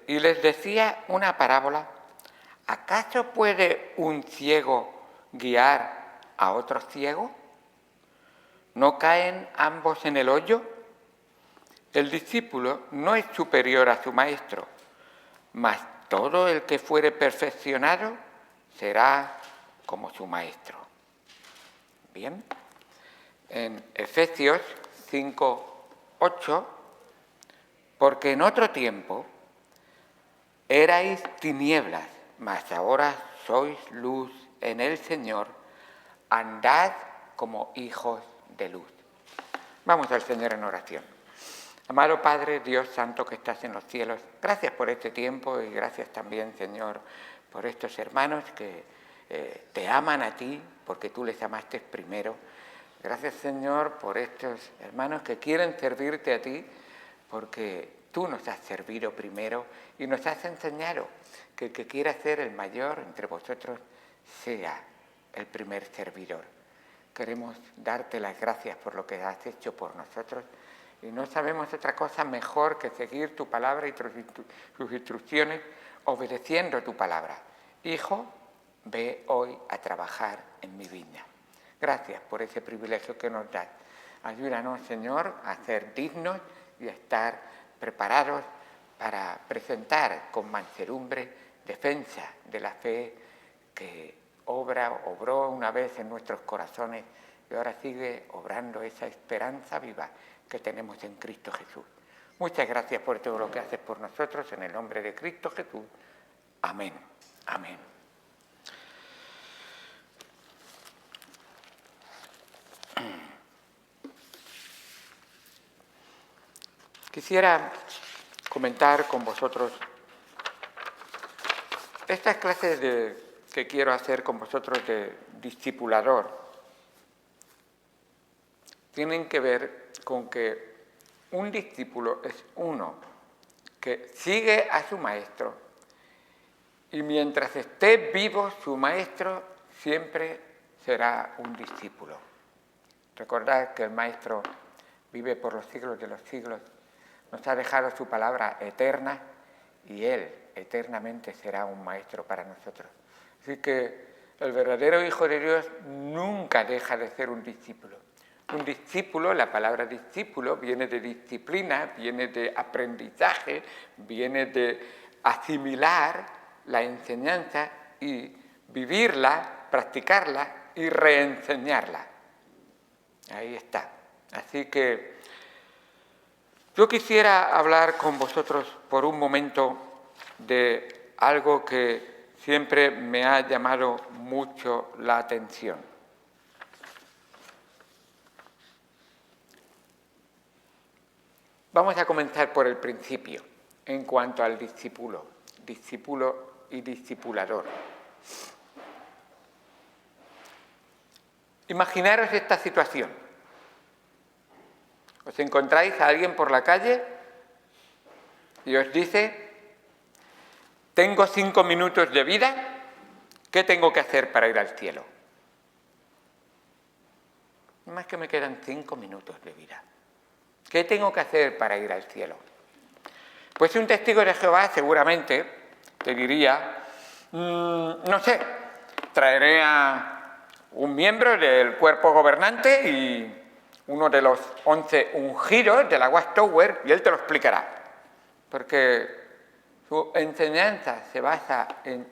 y les decía una parábola. ¿Acaso puede un ciego guiar a otro ciego? ¿No caen ambos en el hoyo? El discípulo no es superior a su maestro, mas todo el que fuere perfeccionado será como su maestro. Bien, en Efesios 5:8, porque en otro tiempo erais tinieblas, mas ahora sois luz en el Señor, andad como hijos de luz. Vamos al Señor en oración. Amado Padre, Dios Santo que estás en los cielos, gracias por este tiempo y gracias también, Señor, por estos hermanos que te aman a ti, porque tú les amaste primero. Gracias, Señor, por estos hermanos que quieren servirte a ti, porque tú nos has servido primero y nos has enseñado que el que quiera ser el mayor entre vosotros sea el primer servidor. Queremos darte las gracias por lo que has hecho por nosotros y no sabemos otra cosa mejor que seguir tu palabra y tus instrucciones obedeciendo tu palabra. Hijo, ve hoy a trabajar en mi viña. Gracias por ese privilegio que nos das. Ayúdanos, Señor, a ser dignos y a estar preparados para presentar con mansedumbre defensa de la fe que obró una vez en nuestros corazones y ahora sigue obrando esa esperanza viva que tenemos en Cristo Jesús. Muchas gracias por todo lo que haces por nosotros, en el nombre de Cristo Jesús. Amén. Amén. Quisiera comentar con vosotros estas clases que quiero hacer con vosotros de discipulador. Tienen que ver con que un discípulo es uno que sigue a su maestro y mientras esté vivo su maestro siempre será un discípulo. Recordad que el maestro vive por los siglos de los siglos, nos ha dejado su palabra eterna y él eternamente será un maestro para nosotros. Así que el verdadero Hijo de Dios nunca deja de ser un discípulo. Un discípulo, la palabra discípulo viene de disciplina, viene de aprendizaje, viene de asimilar la enseñanza y vivirla, practicarla y reenseñarla. Ahí está. Así que yo quisiera hablar con vosotros por un momento de algo que siempre me ha llamado mucho la atención. Vamos a comenzar por el principio, en cuanto al discípulo y discipulador. Imaginaros esta situación. Os encontráis a alguien por la calle y os dice: tengo 5 minutos de vida, ¿qué tengo que hacer para ir al cielo? Más que me quedan 5 minutos de vida. ¿Qué tengo que hacer para ir al cielo? Pues un testigo de Jehová seguramente te diría, no sé, traeré a un miembro del cuerpo gobernante y uno de los 11 ungidos de la Watchtower y él te lo explicará. Porque su enseñanza se basa en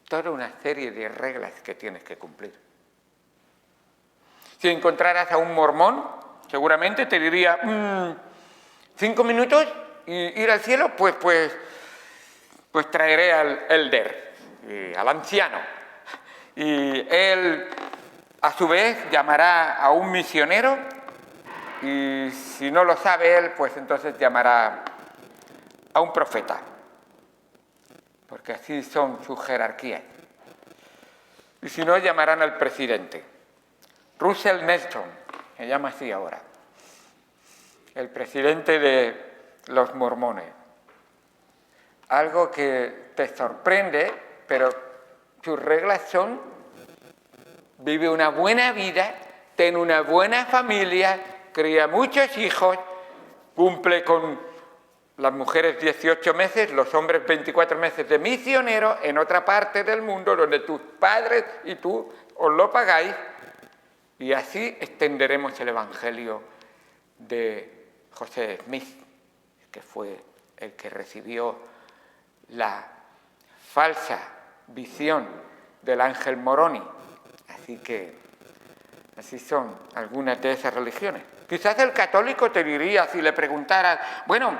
toda una serie de reglas que tienes que cumplir. Si encontraras a un mormón, seguramente te diría, 5 minutos y ir al cielo, pues traeré al elder, al anciano. Y él, a su vez, llamará a un misionero y si no lo sabe él, pues entonces llamará a un profeta. Porque así son sus jerarquías. Y si no, llamarán al presidente. Russell Nelson, se llama así ahora, el presidente de los mormones. Algo que te sorprende, pero sus reglas son: vive una buena vida, ten una buena familia, cría muchos hijos, cumple con las mujeres 18 meses, los hombres 24 meses de misioneros en otra parte del mundo donde tus padres y tú os lo pagáis, y así extenderemos el Evangelio de José Smith, que fue el que recibió la falsa visión del ángel Moroni. Así que así son algunas de esas religiones. Quizás el católico te diría, si le preguntaras, bueno,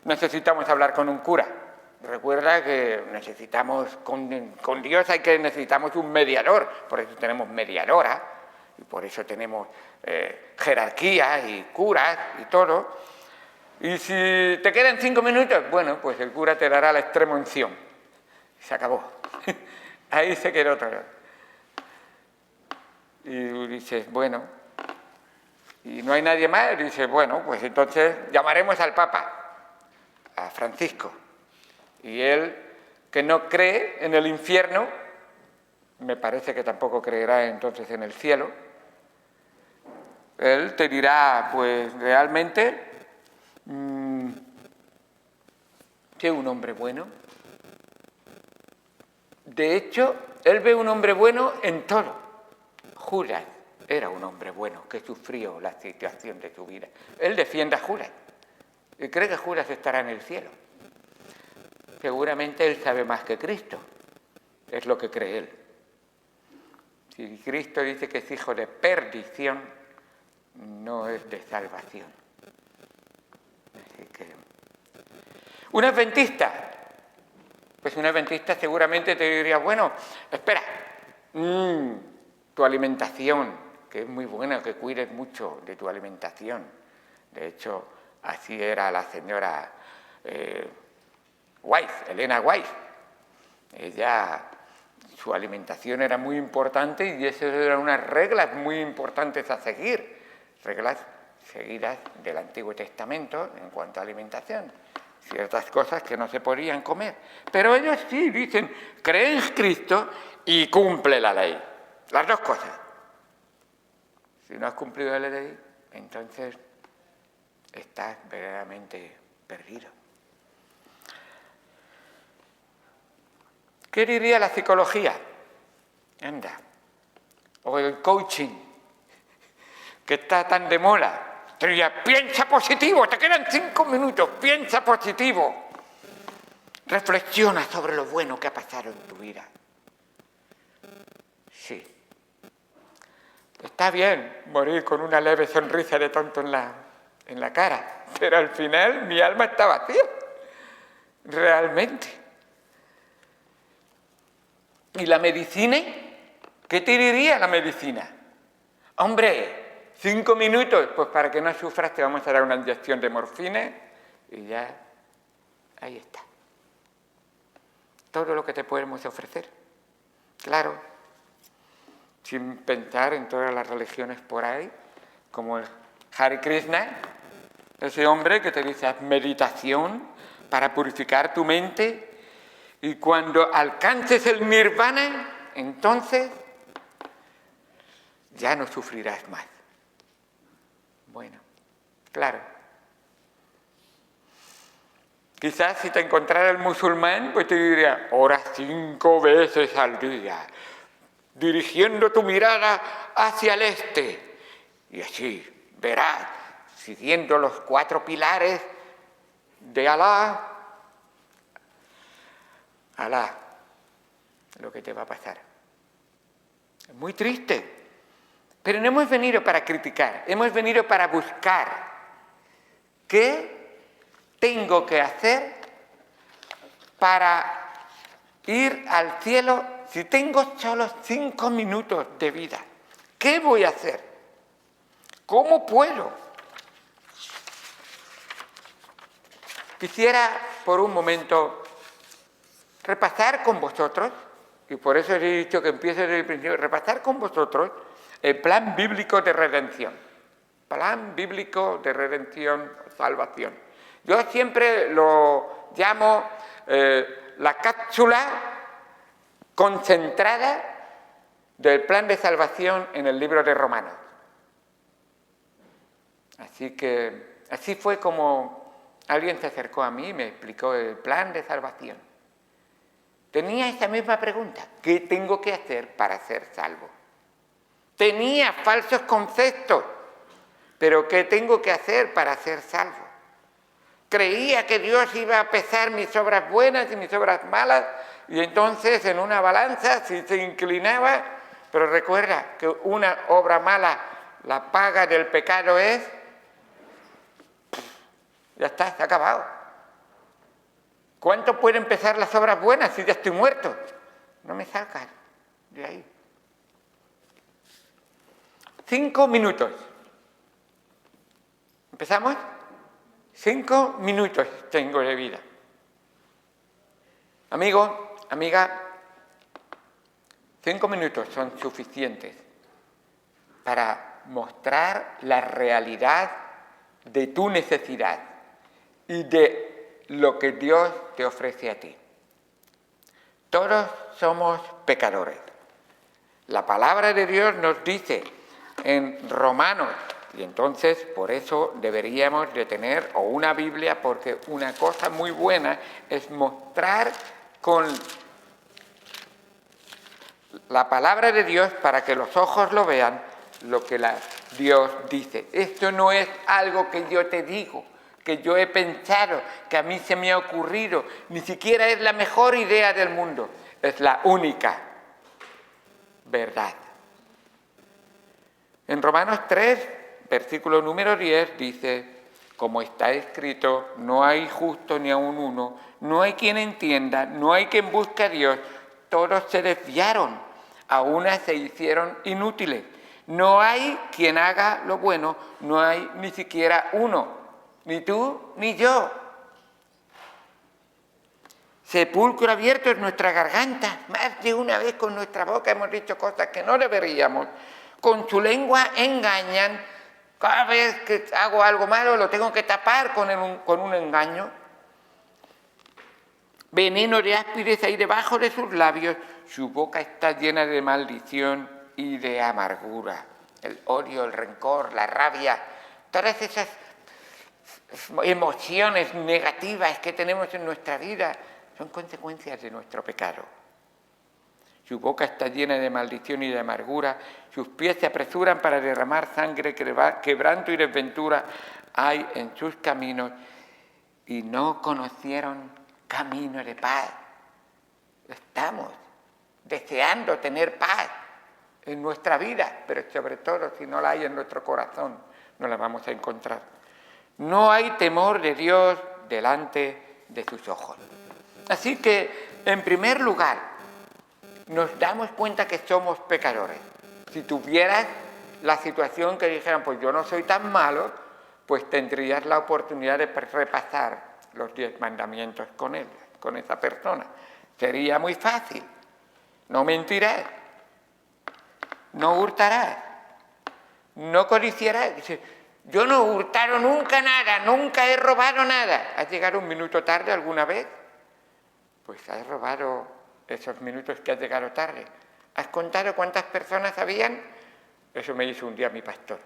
necesitamos hablar con un cura. Recuerda que necesitamos, con Dios necesitamos un mediador, por eso tenemos mediadora, y por eso tenemos jerarquías y curas y todo. Y si te quedan 5 minutos, bueno, pues el cura te dará la extrema unción. Se acabó. Ahí se quedó todo. Y dices, bueno, y no hay nadie más, y dices, bueno, pues entonces llamaremos al Papa, a Francisco. Y él, que no cree en el infierno, me parece que tampoco creerá entonces en el cielo, él te dirá, pues realmente, que un hombre bueno. De hecho, él ve un hombre bueno en todo. Judas era un hombre bueno que sufrió la situación de su vida. Él defiende a Judas y cree que Judas estará en el cielo. Seguramente él sabe más que Cristo, es lo que cree él. Si Cristo dice que es hijo de perdición, no es de salvación. Así que un adventista, pues un adventista seguramente te diría, bueno, espera, tu alimentación, que es muy buena, que cuides mucho de tu alimentación. De hecho, así era la señora White, Elena White. Ella, su alimentación era muy importante y esas eran unas reglas muy importantes a seguir, reglas seguidas del Antiguo Testamento en cuanto a alimentación. Ciertas cosas que no se podían comer. Pero ellos sí dicen, cree en Cristo y cumple la ley. Las dos cosas. Si no has cumplido la ley, entonces estás verdaderamente perdido. ¿Qué diría la psicología? Anda. O el coaching, que está tan de moda. Te diría, piensa positivo, te quedan 5 minutos, piensa positivo. Reflexiona sobre lo bueno que ha pasado en tu vida. Sí. Está bien morir con una leve sonrisa de tonto en la cara, pero al final mi alma está vacía. Realmente. ¿Y la medicina? ¿Qué te diría la medicina? Hombre, 5 minutos, pues para que no sufras te vamos a dar una inyección de morfina y ya, ahí está. Todo lo que te podemos ofrecer. Claro, sin pensar en todas las religiones por ahí, como el Hare Krishna, ese hombre que te dice, haz meditación para purificar tu mente y cuando alcances el nirvana, entonces ya no sufrirás más. Bueno, claro. Quizás si te encontrara el musulmán, pues te diría, ora 5 veces al día, dirigiendo tu mirada hacia el este. Y así verás, siguiendo los 4 pilares de Alá, lo que te va a pasar. Es muy triste. Pero no hemos venido para criticar, hemos venido para buscar qué tengo que hacer para ir al cielo si tengo solo 5 minutos de vida. ¿Qué voy a hacer? ¿Cómo puedo? Quisiera por un momento repasar con vosotros, y por eso he dicho que empiece desde el principio, repasar con vosotros el plan bíblico de redención. Plan bíblico de redención, salvación. Yo siempre lo llamo la cápsula concentrada del plan de salvación en el libro de Romanos. Así fue como alguien se acercó a mí y me explicó el plan de salvación. Tenía esa misma pregunta: ¿qué tengo que hacer para ser salvo? Tenía falsos conceptos, pero ¿qué tengo que hacer para ser salvo? Creía que Dios iba a pesar mis obras buenas y mis obras malas, y entonces en una balanza si se inclinaba, pero recuerda que una obra mala, la paga del pecado es, ya está, se ha acabado. ¿Cuánto pueden pesar las obras buenas si ya estoy muerto? No me sacan de ahí. 5 minutos. ¿Empezamos? 5 minutos tengo de vida. Amigo, amiga, 5 minutos son suficientes para mostrar la realidad de tu necesidad y de lo que Dios te ofrece a ti. Todos somos pecadores. La palabra de Dios nos dice en Romanos, y entonces por eso deberíamos de tener o una Biblia, porque una cosa muy buena es mostrar con la palabra de Dios para que los ojos lo vean lo que Dios dice. Esto no es algo que yo te digo, que yo he pensado, que a mí se me ha ocurrido, ni siquiera es la mejor idea del mundo, es la única verdad. En Romanos 3, versículo número 10 dice: como está escrito, no hay justo ni aun uno, no hay quien entienda, no hay quien busque a Dios, todos se desviaron, a una se hicieron inútiles, no hay quien haga lo bueno, no hay ni siquiera uno, ni tú ni yo. Sepulcro abierto en nuestra garganta, más de una vez con nuestra boca hemos dicho cosas que no deberíamos, con su lengua engañan. Cada vez que hago algo malo lo tengo que tapar con un engaño. Veneno de áspides hay debajo de sus labios, su boca está llena de maldición y de amargura. El odio, el rencor, la rabia, todas esas emociones negativas que tenemos en nuestra vida son consecuencias de nuestro pecado. Su boca está llena de maldición y de amargura, sus pies se apresuran para derramar sangre, quebranto y desventura hay en sus caminos, y no conocieron camino de paz. Estamos deseando tener paz en nuestra vida, pero sobre todo si no la hay en nuestro corazón, no la vamos a encontrar. No hay temor de Dios delante de sus ojos. Así que, en primer lugar, nos damos cuenta que somos pecadores. Si tuvieras la situación que dijeran, pues yo no soy tan malo, pues tendrías la oportunidad de repasar los 10 mandamientos con él, con esa persona. Sería muy fácil. No mentirás, no hurtarás, no codiciarás. Yo no he hurtado nunca nada, nunca he robado nada. ¿Has llegado un minuto tarde alguna vez? Pues has robado esos minutos que has llegado tarde. ¿Has contado cuántas personas habían? Eso me hizo un día mi pastor.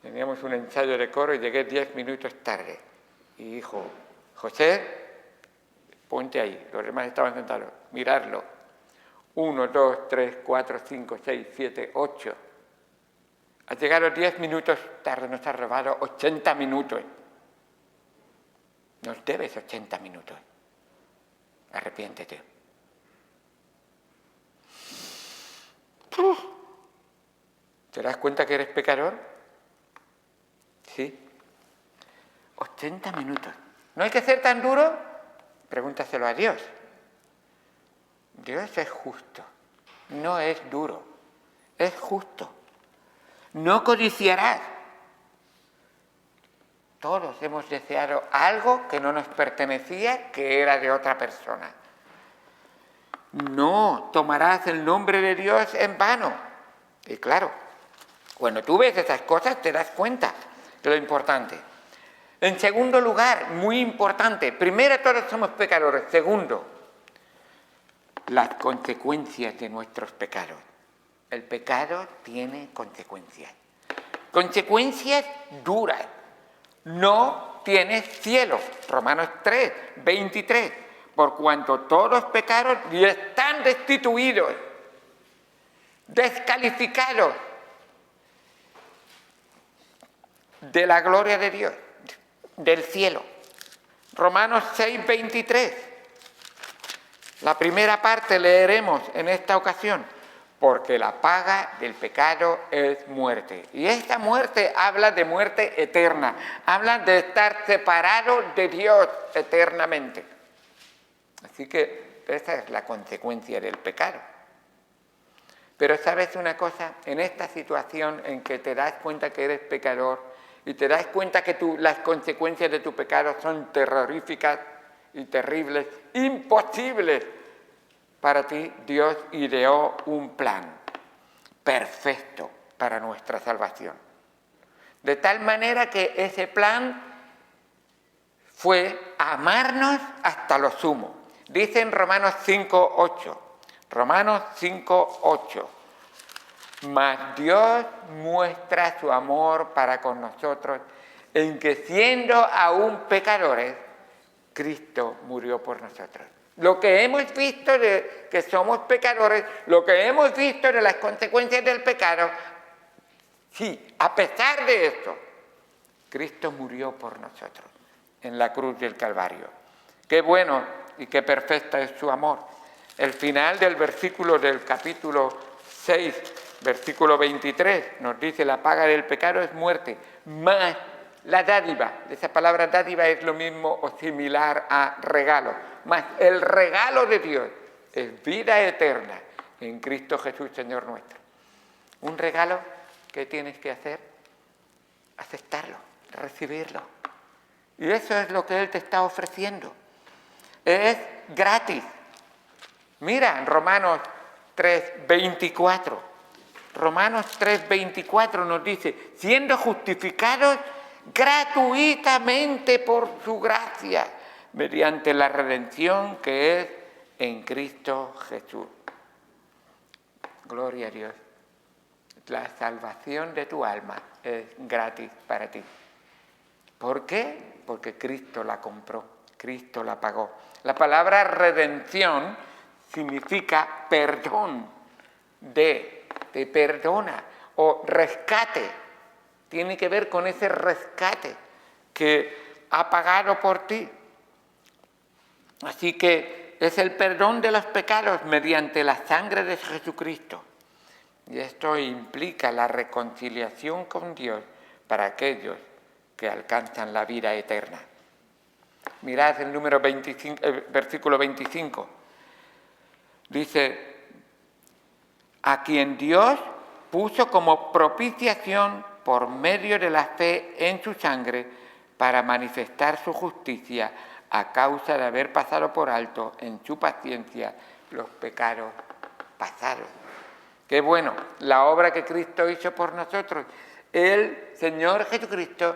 Teníamos un ensayo de coro y llegué 10 minutos tarde. Y dijo: José, ponte ahí. Los demás estaban sentados. Mirarlo. 1, 2, 3, 4, 5, 6, 7, 8. Has llegado 10 minutos tarde, nos has robado 80 minutos. Nos debes 80 minutos. Arrepiéntete. ¿Te das cuenta que eres pecador? Sí. 80 minutos. ¿No hay que ser tan duro? Pregúntaselo a Dios. Dios es justo. No es duro. Es justo. No codiciarás. Todos hemos deseado algo que no nos pertenecía, que era de otra persona. No tomarás el nombre de Dios en vano. Y claro, cuando tú ves esas cosas te das cuenta de lo importante. En segundo lugar, muy importante, primero, todos somos pecadores. Segundo, las consecuencias de nuestros pecados. El pecado tiene consecuencias. Consecuencias duras. no tienes cielo. Romanos 3, 23. Por cuanto todos pecaron y están destituidos, descalificados de la gloria de Dios, del cielo. Romanos 6, 23. La primera parte leeremos en esta ocasión. Porque la paga del pecado es muerte. Y esta muerte habla de muerte eterna. Habla de estar separado de Dios eternamente. Así que esa es la consecuencia del pecado. Pero ¿sabes una cosa? En esta situación en que te das cuenta que eres pecador y te das cuenta que las consecuencias de tu pecado son terroríficas y terribles, imposibles, para ti, Dios ideó un plan perfecto para nuestra salvación. De tal manera que ese plan fue amarnos hasta lo sumo. Dice en Romanos 5:8. Romanos 5:8. Mas Dios muestra su amor para con nosotros en que siendo aún pecadores, Cristo murió por nosotros. Lo que hemos visto de que somos pecadores, lo que hemos visto de las consecuencias del pecado, sí, a pesar de esto, Cristo murió por nosotros en la cruz del Calvario. Qué bueno y qué perfecta es su amor. El final del versículo del capítulo 6, versículo 23, nos dice: la paga del pecado es muerte, mas la dádiva, esa palabra dádiva es lo mismo o similar a regalo, mas el regalo de Dios es vida eterna en Cristo Jesús, Señor nuestro. Un regalo que tienes que hacer, aceptarlo, recibirlo. Y eso es lo que Él te está ofreciendo. Es gratis. Mira, en Romanos 3:24. Romanos 3:24 nos dice: siendo justificados gratuitamente por su gracia, mediante la redención que es en Cristo Jesús. Gloria a Dios. La salvación de tu alma es gratis para ti. ¿Por qué? Porque Cristo la compró, Cristo la pagó. La palabra redención significa perdón, te perdona, o rescate. Tiene que ver con ese rescate que ha pagado por ti. Así que es el perdón de los pecados mediante la sangre de Jesucristo. Y esto implica la reconciliación con Dios para aquellos que alcanzan la vida eterna. Mirad el versículo 25. Dice: a quien Dios puso como propiciación por medio de la fe en su sangre para manifestar su justicia a causa de haber pasado por alto en su paciencia los pecados pasados. Qué bueno, la obra que Cristo hizo por nosotros. El Señor Jesucristo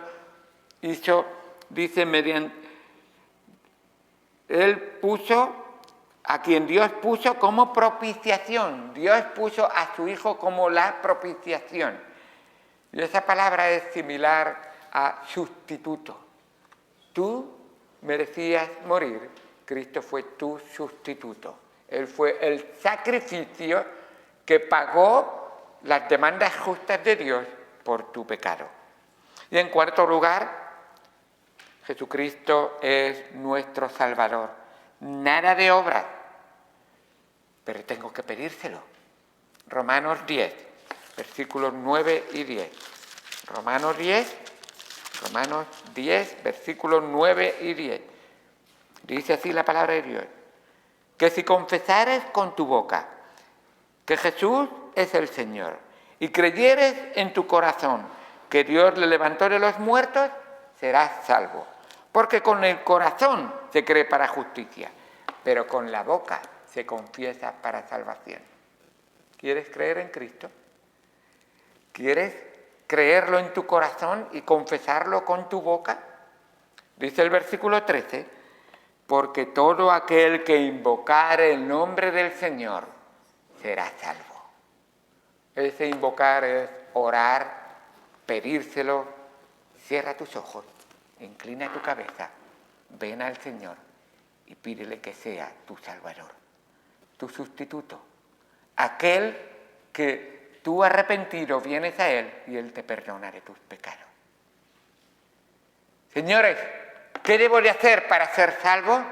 hizo, dice, Él puso a quien Dios puso como propiciación. Dios puso a su Hijo como la propiciación. Y esa palabra es similar a sustituto. Tú merecías morir, Cristo fue tu sustituto. Él fue el sacrificio que pagó las demandas justas de Dios por tu pecado. Y en cuarto lugar, Jesucristo es nuestro Salvador. Nada de obras, pero tengo que pedírselo. Romanos 10, versículos 9 y 10. Romanos 10, versículos 9 y 10. Dice así la palabra de Dios: que si confesares con tu boca que Jesús es el Señor y creyeres en tu corazón que Dios le levantó de los muertos, serás salvo. Porque con el corazón se cree para justicia, pero con la boca se confiesa para salvación. ¿Quieres creer en Cristo? ¿Quieres creerlo en tu corazón y confesarlo con tu boca? Dice el versículo 13: porque todo aquel que invocare el nombre del Señor será salvo. Ese invocar es orar, pedírselo. Cierra tus ojos inclina tu cabeza, ven al Señor y pídele que sea tu Salvador, tu sustituto, aquel que tú arrepentido vienes a Él y Él te perdona de tus pecados. Señores, ¿qué debo de hacer para ser salvo?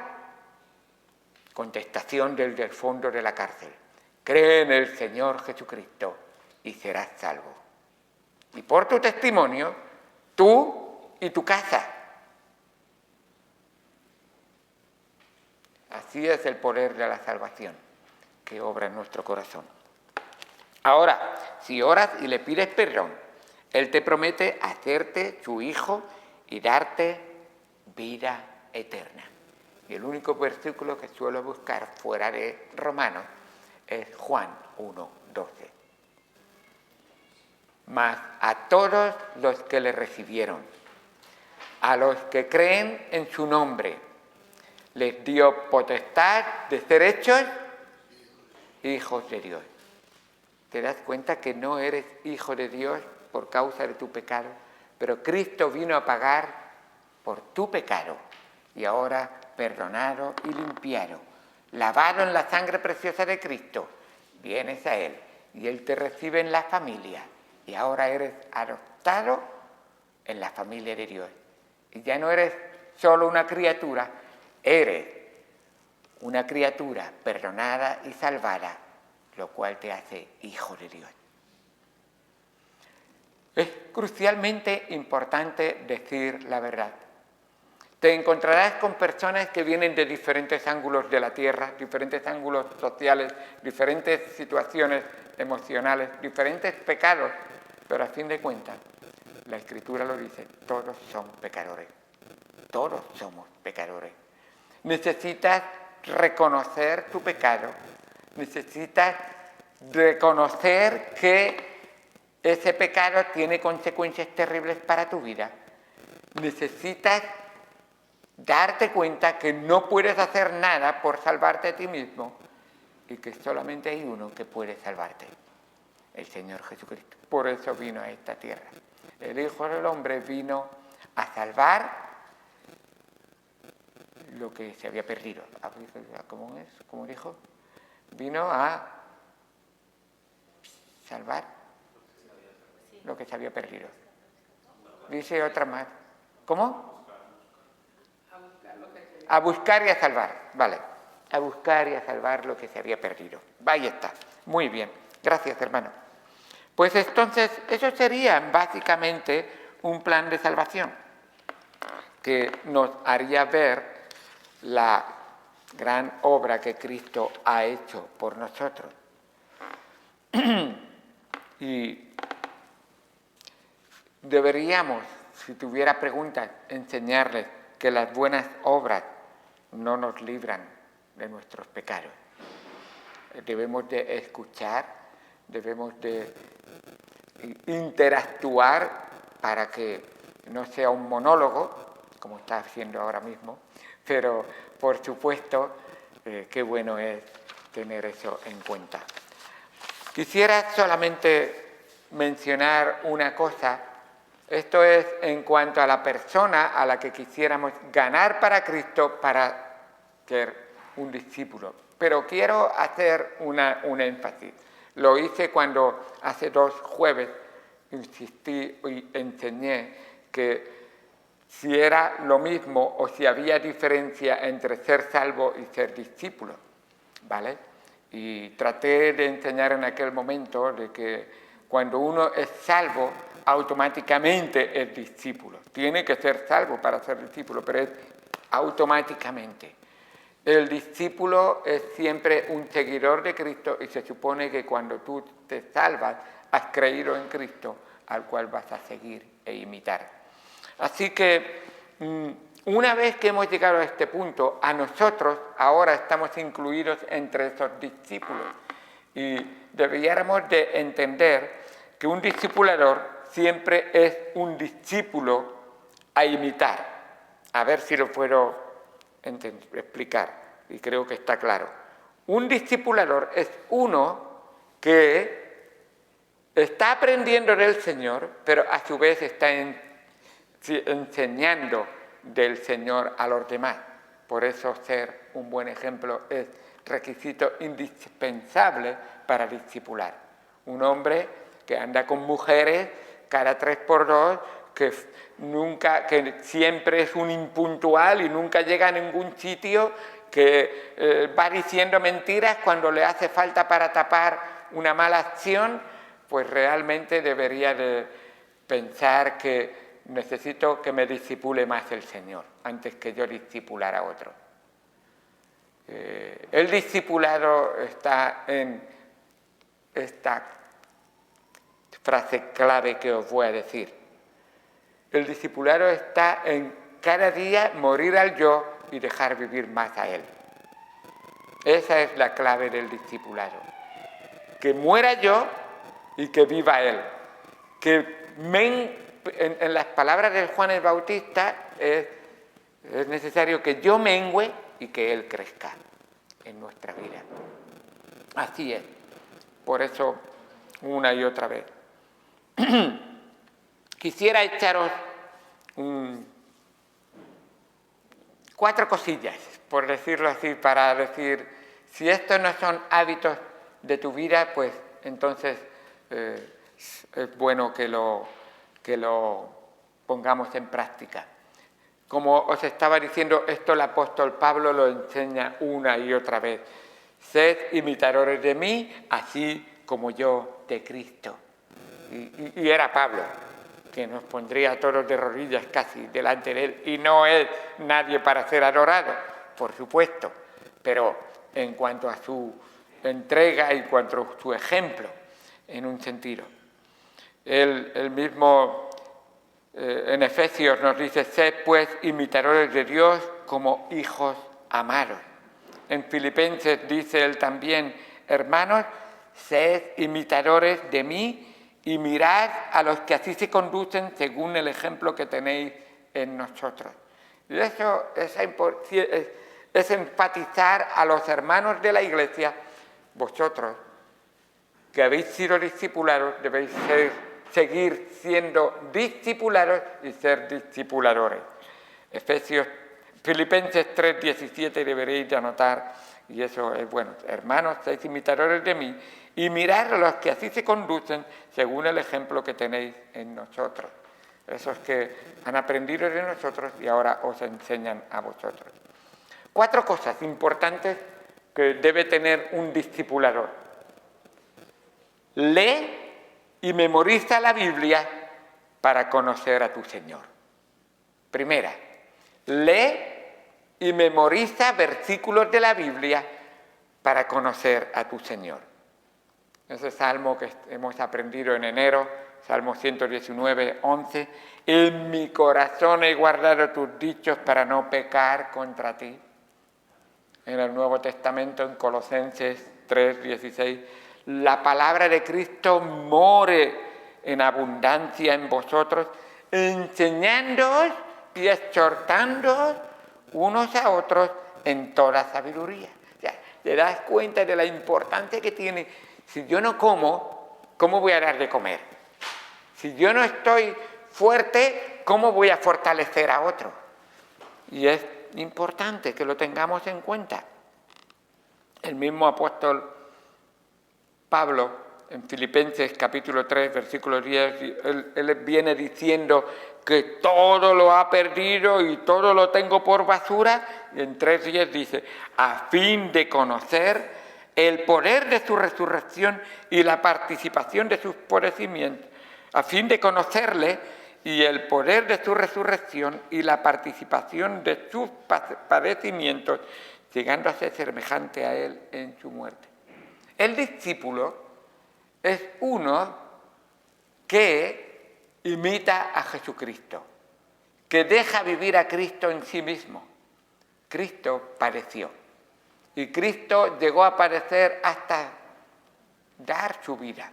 Contestación del fondo de la cárcel. Cree en el Señor Jesucristo y serás salvo. Y por tu testimonio, tú y tu casa. Así es el poder de la salvación que obra en nuestro corazón. Ahora, si oras y le pides perdón, Él te promete hacerte su hijo y darte vida eterna. Y el único versículo que suelo buscar fuera de Romanos es Juan 1:12. Mas a todos los que le recibieron, a los que creen en su nombre, les dio potestad de ser hechos hijos de Dios. ¿Te das cuenta que no eres hijo de Dios por causa de tu pecado? Pero Cristo vino a pagar por tu pecado y ahora perdonado y limpiado, lavado en la sangre preciosa de Cristo, vienes a Él y Él te recibe en la familia y ahora eres adoptado en la familia de Dios. Y ya no eres solo una criatura, eres una criatura perdonada y salvada, lo cual te hace hijo de Dios. Es crucialmente importante decir la verdad. Te encontrarás con personas que vienen de diferentes ángulos de la tierra, diferentes ángulos sociales, diferentes situaciones emocionales, diferentes pecados, pero a fin de cuentas, la Escritura lo dice, todos son pecadores, todos somos pecadores. Necesitas reconocer tu pecado, necesitas reconocer que ese pecado tiene consecuencias terribles para tu vida. Necesitas darte cuenta que no puedes hacer nada por salvarte a ti mismo y que solamente hay uno que puede salvarte, el Señor Jesucristo. Por eso vino a esta tierra. El Hijo del Hombre vino a salvar lo que se había perdido. ¿Cómo es? ¿Cómo dijo? Vino a salvar lo que se había perdido. Dice otra más. ¿Cómo? A buscar y a salvar. Vale. A buscar y a salvar lo que se había perdido. Ahí está. Muy bien. Gracias, hermano. Pues entonces, eso sería básicamente un plan de salvación que nos haría ver la gran obra que Cristo ha hecho por nosotros. Y deberíamos, si tuviera preguntas, enseñarles que las buenas obras no nos libran de nuestros pecados. Debemos de escuchar, debemos de interactuar para que no sea un monólogo, como está haciendo ahora mismo, pero por supuesto, qué bueno es tener eso en cuenta. Quisiera solamente mencionar una cosa. Esto es en cuanto a la persona a la que quisiéramos ganar para Cristo para ser un discípulo. Pero quiero hacer un énfasis. Lo hice cuando hace 2 jueves insistí y enseñé que si era lo mismo o si había diferencia entre ser salvo y ser discípulo, ¿vale? Y traté de enseñar en aquel momento de que cuando uno es salvo, automáticamente es discípulo. Tiene que ser salvo para ser discípulo, pero es automáticamente. El discípulo es siempre un seguidor de Cristo y se supone que cuando tú te salvas, has creído en Cristo, al cual vas a seguir e imitar. Así que una vez que hemos llegado a este punto, a nosotros ahora estamos incluidos entre esos discípulos y deberíamos de entender que un discipulador siempre es un discípulo a imitar. A ver si lo puedo explicar, y creo que está claro. Un discipulador es uno que está aprendiendo del Señor, pero a su vez está enseñando del Señor a los demás. Por eso ser un buen ejemplo es requisito indispensable para discipular. Un hombre que anda con mujeres cada 3x2, que siempre es un impuntual y nunca llega a ningún sitio, que va diciendo mentiras cuando le hace falta para tapar una mala acción, pues realmente debería de pensar que necesito que me discipule más el Señor antes que yo discipular a otro. El discipulado está en esta frase clave que os voy a decir. El discipulado está en cada día morir al yo y dejar vivir más a él. Esa es la clave del discipulado. Que muera yo y que viva él. Que en las palabras de Juan el Bautista es necesario que yo mengüe y que él crezca en nuestra vida. Así es. Por eso, una y otra vez. Quisiera echaros 4 cosillas, por decirlo así, para decir, si estos no son hábitos de tu vida, pues entonces es bueno que lo pongamos en práctica. Como os estaba diciendo, esto el apóstol Pablo lo enseña una y otra vez. Sed imitadores de mí, así como yo de Cristo. Y era Pablo, que nos pondría todos de rodillas casi delante de él, y no es nadie para ser adorado, por supuesto, pero en cuanto a su entrega y en cuanto a su ejemplo, en un sentido. Él mismo en Efesios nos dice, sed pues imitadores de Dios como hijos amados. En Filipenses dice él también, hermanos, sed imitadores de mí y mirad a los que así se conducen según el ejemplo que tenéis en nosotros. Y eso es enfatizar a los hermanos de la Iglesia, vosotros, que habéis sido discipulados, debéis seguir siendo discipulados y ser discipuladores. Filipenses 3:17 deberéis de anotar, y eso es bueno. Hermanos, sois imitadores de mí, y mirad a los que así se conducen según el ejemplo que tenéis en nosotros. Esos que han aprendido de nosotros y ahora os enseñan a vosotros. 4 cosas importantes que debe tener un discipulador. Lee y memoriza la Biblia para conocer a tu Señor. Primera, lee y memoriza versículos de la Biblia para conocer a tu Señor. Ese salmo que hemos aprendido en enero, Salmo 119, 11. En mi corazón he guardado tus dichos para no pecar contra ti. En el Nuevo Testamento, en Colosenses 3, 16. La palabra de Cristo more en abundancia en vosotros, enseñándoos y exhortándoos unos a otros en toda sabiduría. O sea, te das cuenta de la importancia que tiene. Si yo no como, ¿cómo voy a dar de comer? Si yo no estoy fuerte, ¿cómo voy a fortalecer a otro? Y es importante que lo tengamos en cuenta. El mismo apóstol Pablo, en Filipenses capítulo 3, versículo 10, él viene diciendo que todo lo ha perdido y todo lo tengo por basura, y en 3:10 dice, a fin de conocer el poder de su resurrección y la participación de sus padecimientos, a fin de conocerle y el poder de su resurrección y la participación de sus padecimientos, llegando a ser semejante a él en su muerte. El discípulo es uno que imita a Jesucristo, que deja vivir a Cristo en sí mismo. Cristo padeció y Cristo llegó a padecer hasta dar su vida.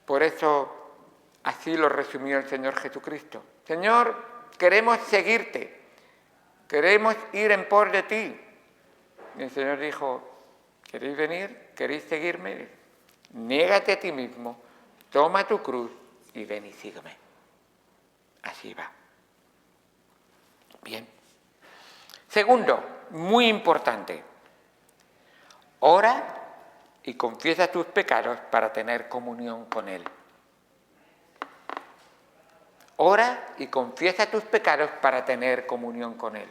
Por eso así lo resumió el Señor Jesucristo. Señor, queremos seguirte, queremos ir en pos de ti. Y el Señor dijo, ¿queréis venir? ¿Queréis seguirme? Niégate a ti mismo, toma tu cruz y ven y sígueme. Así va. Bien. Segundo, muy importante, ora y confiesa tus pecados para tener comunión con Él. Ora y confiesa tus pecados para tener comunión con Él.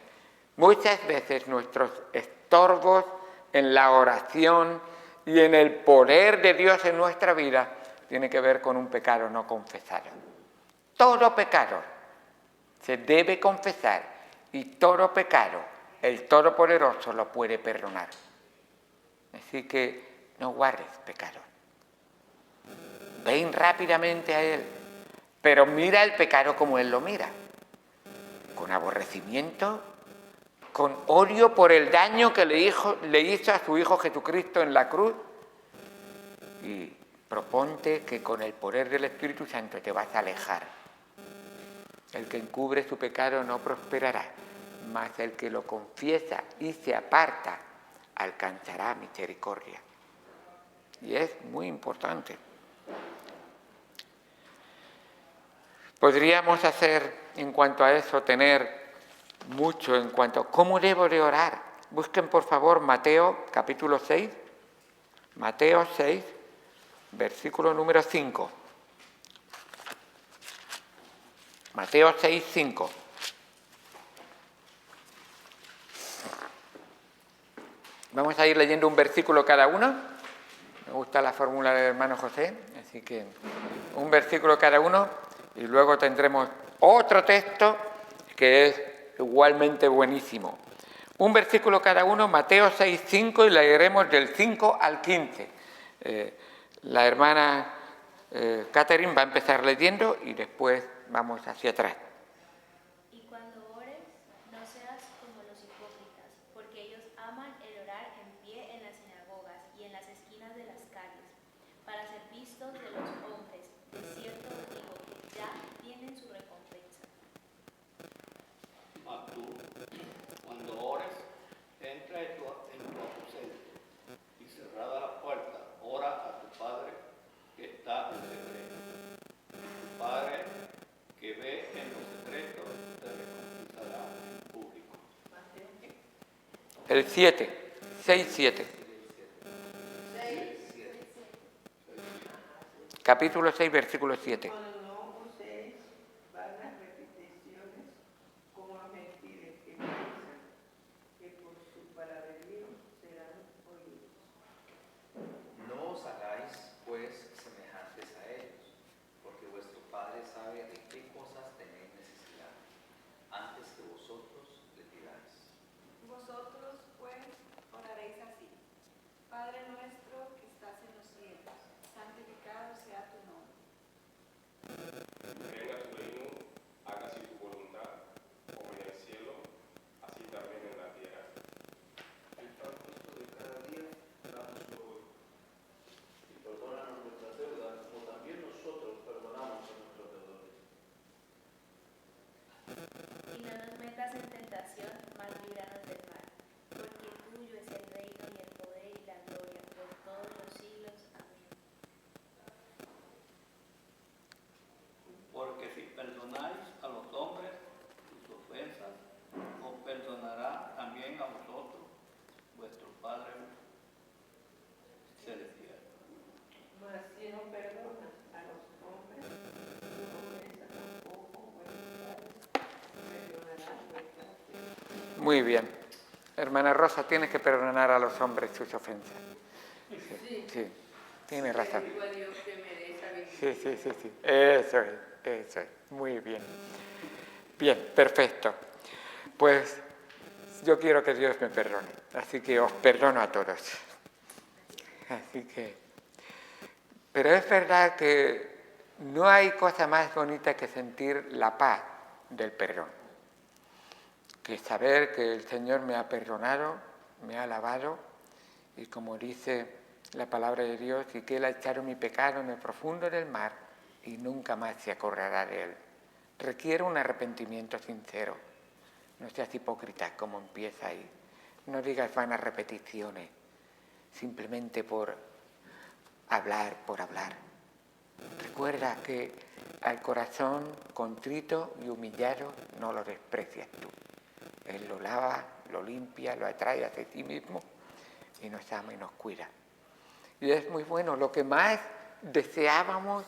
Muchas veces nuestros estorbos en la oración y en el poder de Dios en nuestra vida tiene que ver con un pecado no confesado. Todo pecado se debe confesar y todo pecado el Todopoderoso lo puede perdonar. Así que no guardes pecado. Ven rápidamente a Él, pero mira el pecado como Él lo mira, con aborrecimiento, con odio por el daño que le hizo a su Hijo Jesucristo en la cruz, y proponte que con el poder del Espíritu Santo te vas a alejar. El que encubre su pecado no prosperará, mas el que lo confiesa y se aparta alcanzará misericordia. Y es muy importante. Podríamos hacer en cuanto a eso, tener mucho en cuanto a cómo debo de orar. Busquen por favor Mateo capítulo 6, Mateo 6, versículo número 5. Mateo 6, 5. Vamos a ir leyendo un versículo cada uno. Me gusta la fórmula del hermano José, así que un versículo cada uno y luego tendremos otro texto que es igualmente buenísimo. Un versículo cada uno, Mateo 6, 5 y leeremos del 5 al 15. La hermana Catherine va a empezar leyendo y después vamos hacia atrás. Y cuando ores, no seas como los hipócritas, porque ellos aman el orar en pie en las sinagogas y en las esquinas de las calles, para ser vistos de los hombres. De cierto os digo que ya tienen su recompensa. Mas tú, cuando ores, entra en tu aposento y cerrada la puerta, ora a tu Padre que está en secreto. Tu Padre que ve en lo secreto te recompensará en público. El 7, 6, 7. Capítulo 6, versículo 7. Cuando no uséis vanas repeticiones como los gentiles que piensan que por su palabrerío serán oídos. No os hagáis, pues, semejantes a ellos, porque vuestro Padre sabe de qué cosas tenéis necesidad, antes que vosotros le pidáis. Vosotros, pues, oraréis así: Padre nuestro que estás en los cielos, santificado sea tu nombre. Venga tu reino, hágase tu voluntad, como en el cielo, así también en la tierra. El pan nuestro de cada día, dánoslo hoy. Y perdónanos nuestras deudas, como también nosotros perdonamos a nuestros deudores. Y no nos metas en tentación, mas líbranos del mal. Porque tuyo es el reino y el poder y la gloria por todos los siglos. Amén. Porque si perdonáis a los hombres sus ofensas, os perdonará también a vosotros vuestro Padre celestial. Mas si no perdonas a los hombres sus ofensas, tampoco vuestro Padre perdonará vuestras ofensas. Muy bien. Hermana Rosa, tienes que perdonar a los hombres sus ofensas. Sí, tiene razón. Le digo a Dios que me dé esa bendición. Sí. Eso es. Muy bien. Bien, perfecto. Pues yo quiero que Dios me perdone, así que os perdono a todos. Así que... Pero es verdad que no hay cosa más bonita que sentir la paz del perdón, que saber que el Señor me ha perdonado, me ha lavado, y como dice la palabra de Dios, y que Él ha echado mi pecado en el profundo del mar y nunca más se acordará de él. Requiere un arrepentimiento sincero. No seas hipócrita como empieza ahí. No digas vanas repeticiones, simplemente por hablar. Recuerda que al corazón contrito y humillado no lo desprecias tú. Él lo lava, lo limpia, lo atrae hacia sí mismo y nos ama y nos cuida. Y es muy bueno. Lo que más debemos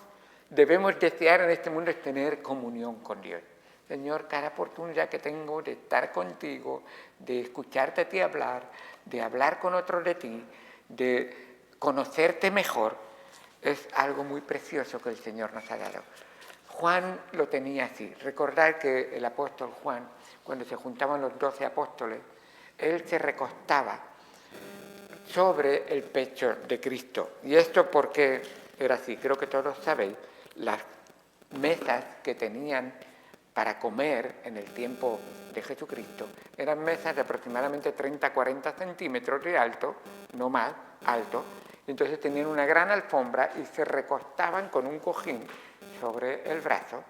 desear en este mundo es tener comunión con Dios. Señor, cada oportunidad que tengo de estar contigo, de escucharte a ti hablar, de hablar con otros de ti, de conocerte mejor, es algo muy precioso que el Señor nos ha dado. Juan lo tenía así. Recordad que el apóstol Juan, cuando se juntaban los 12 apóstoles, él se recostaba sobre el pecho de Cristo. ¿Y esto por qué era así? Creo que todos sabéis, las mesas que tenían para comer en el tiempo de Jesucristo eran mesas de aproximadamente 30-40 centímetros de alto, no más, alto. Entonces tenían una gran alfombra y se recostaban con un cojín sobre el brazo,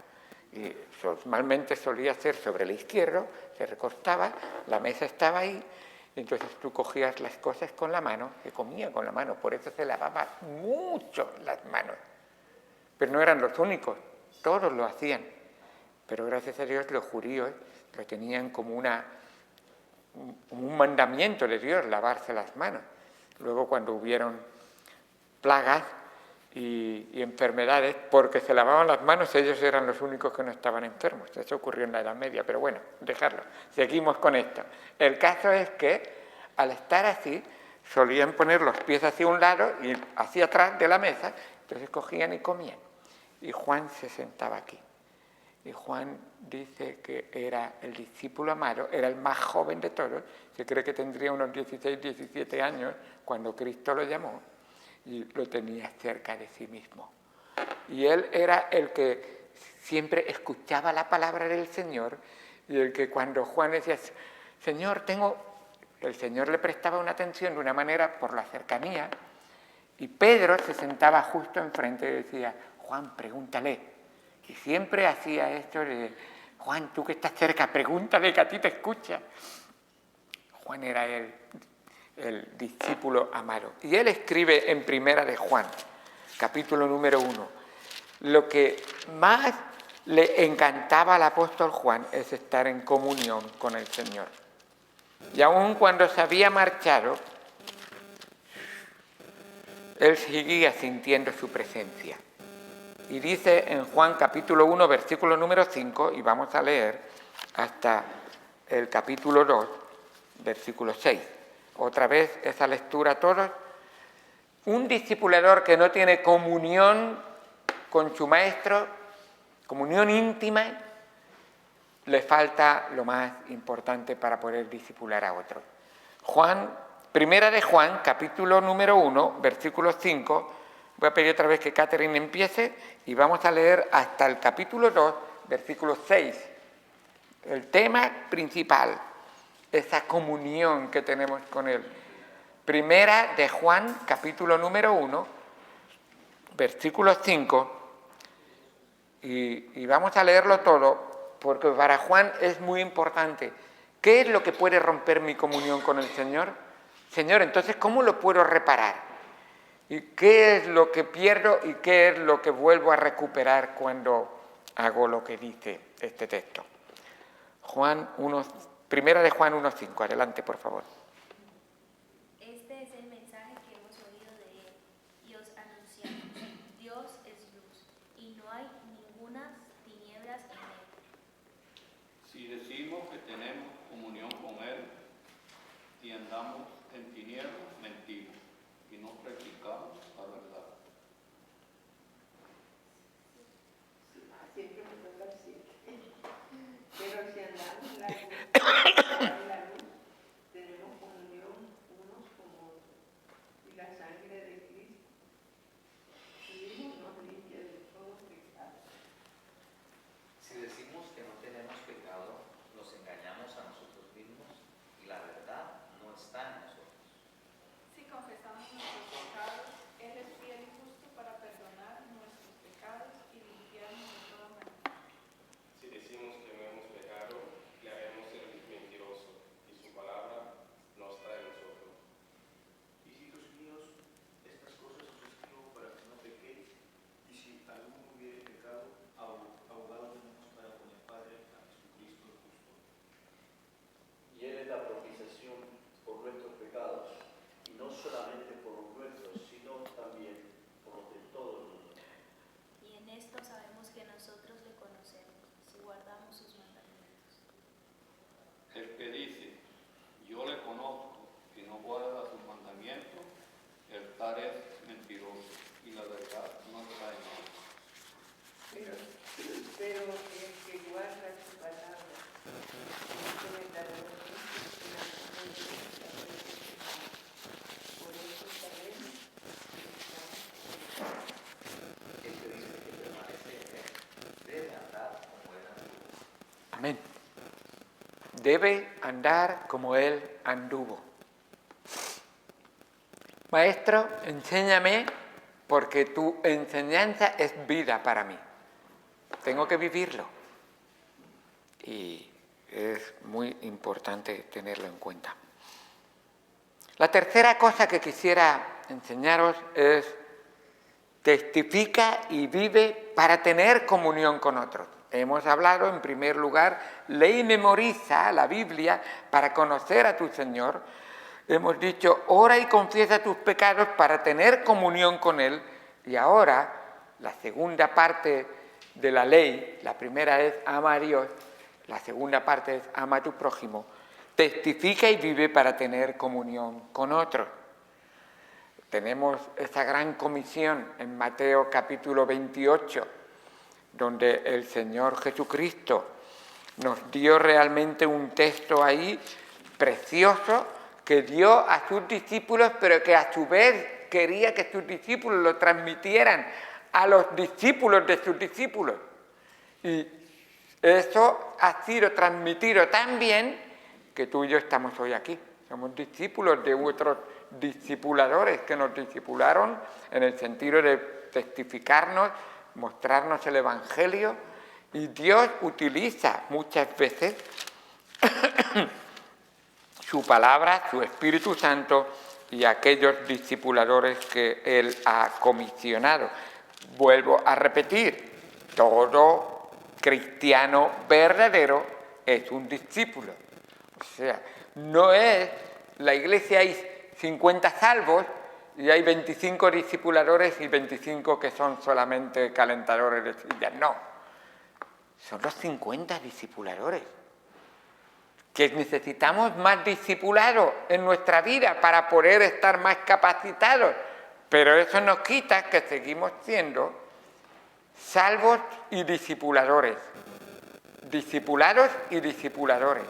y normalmente solía ser sobre el izquierdo, se recostaba, la mesa estaba ahí, y entonces tú cogías las cosas con la mano, se comía con la mano, por eso se lavaba mucho las manos. Pero no eran los únicos, todos lo hacían. Pero gracias a Dios los judíos lo tenían como un mandamiento de Dios, lavarse las manos. Luego cuando hubieron plagas y enfermedades, porque se lavaban las manos, ellos eran los únicos que no estaban enfermos. Eso ocurrió en la Edad Media, pero bueno, dejarlo. Seguimos con esto. El caso es que al estar así, solían poner los pies hacia un lado y hacia atrás de la mesa, entonces cogían y comían. Y Juan se sentaba aquí. Y Juan dice que era el discípulo amado, era el más joven de todos, se cree que tendría unos 16, 17 años cuando Cristo lo llamó, y lo tenía cerca de sí mismo. Y él era el que siempre escuchaba la palabra del Señor, y el que cuando Juan decía, Señor, el Señor le prestaba una atención de una manera por la cercanía, y Pedro se sentaba justo enfrente y decía, Juan, pregúntale. Y siempre hacía esto de, Juan, tú que estás cerca, pregúntale que a ti te escucha. Juan era el discípulo amado. Y él escribe en Primera de Juan, capítulo número 1, lo que más le encantaba al apóstol Juan es estar en comunión con el Señor. Y aun cuando se había marchado, él seguía sintiendo su presencia. Y dice en Juan capítulo 1, versículo número 5, y vamos a leer hasta el capítulo 2, versículo 6. Otra vez esa lectura a todos. Un discipulador que no tiene comunión con su maestro, comunión íntima, le falta lo más importante para poder discipular a otro. Primera de Juan, capítulo número 1, versículo 5, voy a pedir otra vez que Catherine empiece y vamos a leer hasta el capítulo 2, versículo 6. El tema principal, esa comunión que tenemos con Él. Primera de Juan, capítulo número 1, versículo 5, y vamos a leerlo todo, porque para Juan es muy importante. ¿Qué es lo que puede romper mi comunión con el Señor? Señor, entonces, ¿cómo lo puedo reparar? ¿Y qué es lo que pierdo y qué es lo que vuelvo a recuperar cuando hago lo que dice este texto? Primera de Juan 1:5. Adelante, por favor. Este es el mensaje que hemos oído de él y os anunciamos. Dios es luz y no hay ninguna tinieblas en él. Si decimos que tenemos comunión con Él y andamos en tinieblas, mentimos y no practicamos la verdad. Siempre me toca decir. Pero si andamos en la luz, tenemos comunión unos con otros. Y la sangre de Cristo, su Hijo, nos limpia de todo pecado. Si decimos que no tenemos pecado, nos engañamos a nosotros mismos y la verdad no está en nosotros. Si confesamos nuestros pecados, Él es fiel y justo para perdonar nuestros pecados y limpiarnos de toda maldad. debe andar como Él anduvo. Maestro, enséñame, porque tu enseñanza es vida para mí. Tengo que vivirlo. Y es muy importante tenerlo en cuenta. La tercera cosa que quisiera enseñaros es: testifica y vive para tener comunión con otros. Hemos hablado, en primer lugar, lee y memoriza la Biblia para conocer a tu Señor. Hemos dicho, ora y confiesa tus pecados para tener comunión con Él. Y ahora, la segunda parte de la ley, la primera es ama a Dios, la segunda parte es ama a tu prójimo. Testifica y vive para tener comunión con otros. Tenemos esa gran comisión en Mateo capítulo 28, donde el Señor Jesucristo nos dio realmente un texto ahí precioso que dio a sus discípulos, pero que a su vez quería que sus discípulos lo transmitieran a los discípulos de sus discípulos. Y eso ha sido transmitido tan bien que tú y yo estamos hoy aquí. Somos discípulos de otros discipuladores que nos discipularon en el sentido de testificarnos, mostrarnos el Evangelio, y Dios utiliza muchas veces su palabra, su Espíritu Santo y aquellos discipuladores que Él ha comisionado. Vuelvo a repetir, todo cristiano verdadero es un discípulo. O sea, no es la iglesia hay 50 salvos y hay 25 discipuladores y 25 que son solamente calentadores de sillas. No, son los 50 discipuladores. Que necesitamos más discipulados en nuestra vida para poder estar más capacitados, pero eso nos quita que seguimos siendo salvos y discipuladores. Discipulados y discipuladores.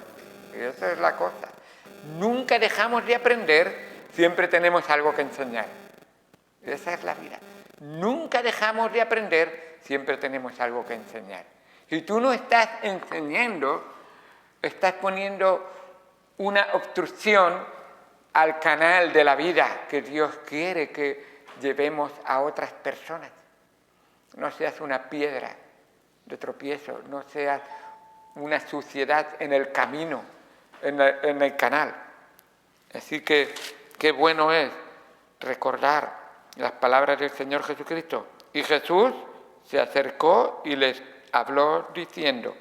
Y esa es la cosa. Nunca dejamos de aprender, siempre tenemos algo que enseñar. Esa es la vida. Nunca dejamos de aprender, siempre tenemos algo que enseñar. Si tú no estás enseñando, estás poniendo una obstrucción al canal de la vida que Dios quiere que llevemos a otras personas. No seas una piedra de tropiezo, no seas una suciedad en el camino, en el canal. Así que qué bueno es recordar las palabras del Señor Jesucristo. Y Jesús se acercó y les habló diciendo: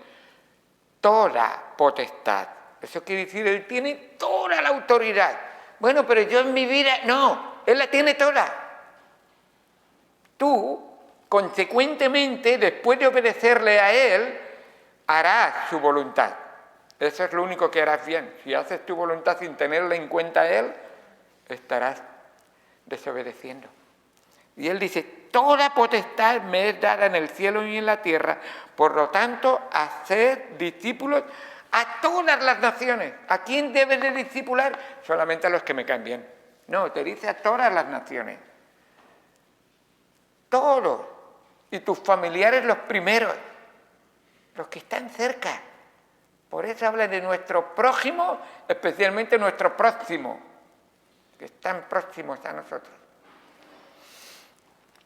toda potestad. Eso quiere decir, Él tiene toda la autoridad. Bueno, pero yo en mi vida, no, Él la tiene toda. Tú, consecuentemente, después de obedecerle a Él, harás su voluntad. Eso es lo único que harás bien. Si haces tu voluntad sin tenerle en cuenta a Él, estarás desobedeciendo. Y Él dice, toda potestad me es dada en el cielo y en la tierra, por lo tanto, haced discípulos a todas las naciones. ¿A quién debes de discipular? Solamente a los que me caen bien. No, te dice a todas las naciones. Todos. Y tus familiares los primeros. Los que están cerca. Por eso habla de nuestro prójimo, especialmente nuestro próximo, que están próximos a nosotros.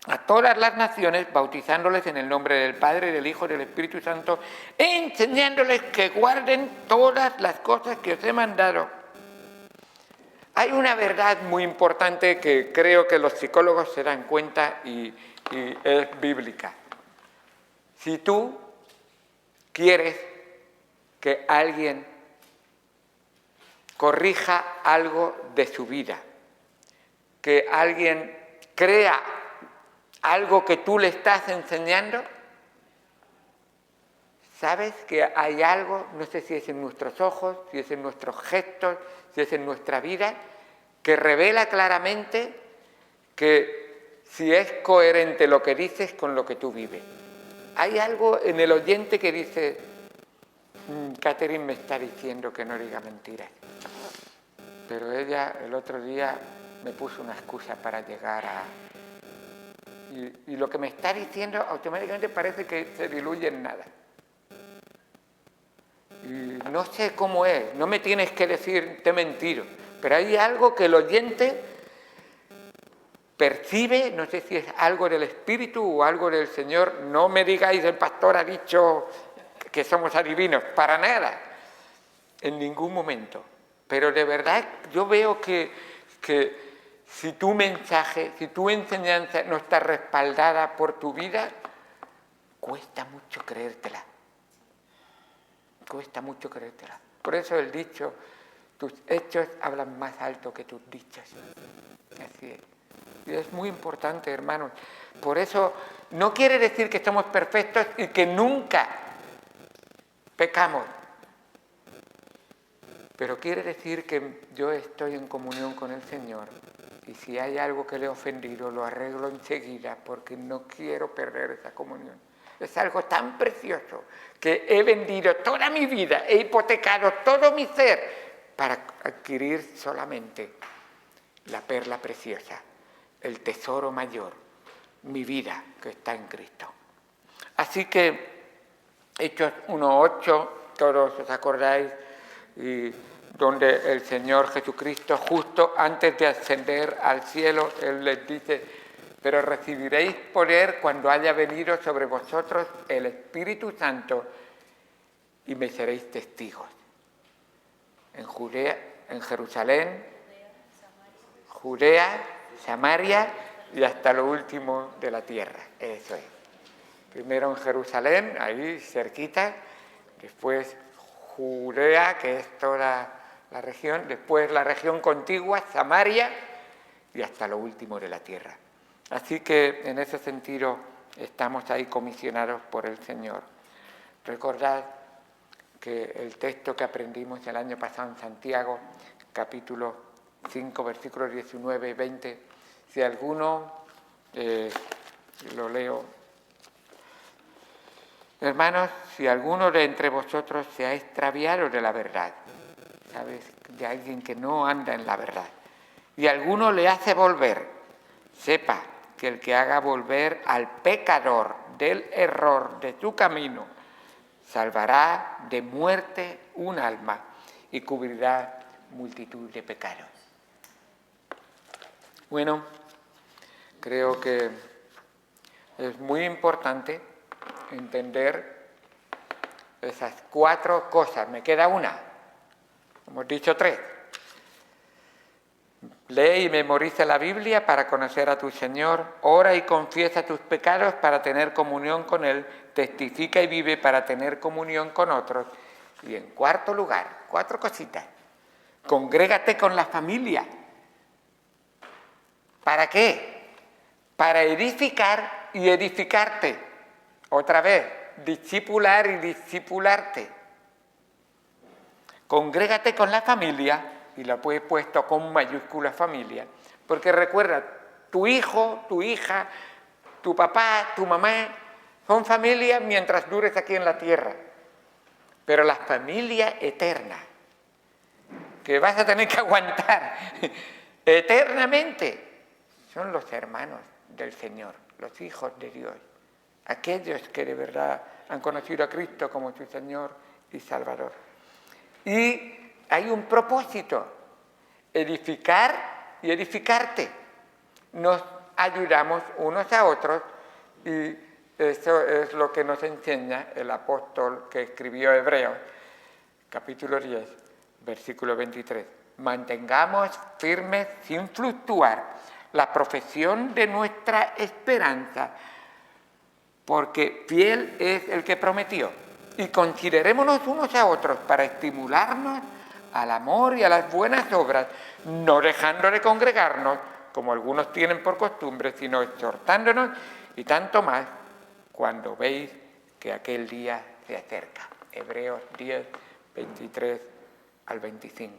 A todas las naciones, bautizándoles en el nombre del Padre, del Hijo y del Espíritu Santo, enseñándoles que guarden todas las cosas que os he mandado. Hay una verdad muy importante que creo que los psicólogos se dan cuenta y es bíblica. Si tú quieres que alguien corrija algo de su vida, que alguien crea algo que tú le estás enseñando, sabes que hay algo, no sé si es en nuestros ojos, si es en nuestros gestos, si es en nuestra vida, que revela claramente que si es coherente lo que dices con lo que tú vives. Hay algo en el oyente que dice, Catherine me está diciendo que no diga mentiras. Pero ella el otro día me puso una excusa para llegar a... Y lo que me está diciendo automáticamente parece que se diluye en nada. Y no sé cómo es, no me tienes que decir te he mentido, pero hay algo que el oyente percibe, no sé si es algo del Espíritu o algo del Señor. No me digáis el pastor ha dicho que somos adivinos, para nada, en ningún momento. Pero de verdad yo veo que si tu mensaje, si tu enseñanza no está respaldada por tu vida, cuesta mucho creértela. Cuesta mucho creértela. Por eso el dicho, tus hechos hablan más alto que tus dichos. Así es. Y es muy importante, hermanos. Por eso no quiere decir que somos perfectos y que nunca pecamos. Pero quiere decir que yo estoy en comunión con el Señor y si hay algo que le he ofendido lo arreglo enseguida porque no quiero perder esa comunión. Es algo tan precioso que he vendido toda mi vida, he hipotecado todo mi ser para adquirir solamente la perla preciosa, el tesoro mayor, mi vida que está en Cristo. Así que Hechos 1:8, todos os acordáis, y donde el Señor Jesucristo, justo antes de ascender al cielo, Él les dice: pero recibiréis poder cuando haya venido sobre vosotros el Espíritu Santo y me seréis testigos. En Judea, en Jerusalén, Judea, Samaria y hasta lo último de la tierra. Eso es. Primero en Jerusalén, ahí cerquita, después Judea, que es toda la región, después la región contigua, Samaria y hasta lo último de la tierra. Así que en ese sentido estamos ahí comisionados por el Señor. Recordad que el texto que aprendimos el año pasado en Santiago, capítulo 5, versículos 19 y 20, si alguno, lo leo: hermanos, si alguno de entre vosotros se ha extraviado de la verdad, ¿sabes?, de alguien que no anda en la verdad, y alguno le hace volver, sepa que el que haga volver al pecador del error de su camino, salvará de muerte un alma y cubrirá multitud de pecados. Bueno, creo que es muy importante entender esas 4 cosas. Me queda una. Hemos dicho 3. Lee y memoriza la Biblia para conocer a tu Señor. Ora y confiesa tus pecados para tener comunión con Él. Testifica y vive para tener comunión con otros. Y en cuarto lugar, 4 cositas. Congrégate con la familia. ¿Para qué? Para edificar y edificarte. Otra vez, discipular y discipularte. Congrégate con la familia, y lo he puesto con mayúscula familia, porque recuerda, tu hijo, tu hija, tu papá, tu mamá, son familias mientras dures aquí en la tierra. Pero la familia eterna, que vas a tener que aguantar eternamente, son los hermanos del Señor, los hijos de Dios, aquellos que de verdad han conocido a Cristo como su Señor y Salvador. Y hay un propósito: edificar y edificarte. Nos ayudamos unos a otros y eso es lo que nos enseña el apóstol que escribió Hebreos, capítulo 10, versículo 23. Mantengamos firmes sin fluctuar la profesión de nuestra esperanza, porque fiel es el que prometió. Y considerémonos unos a otros para estimularnos al amor y a las buenas obras, no dejando de congregarnos, como algunos tienen por costumbre, sino exhortándonos, y tanto más cuando veis que aquel día se acerca. Hebreos 10, 23 al 25.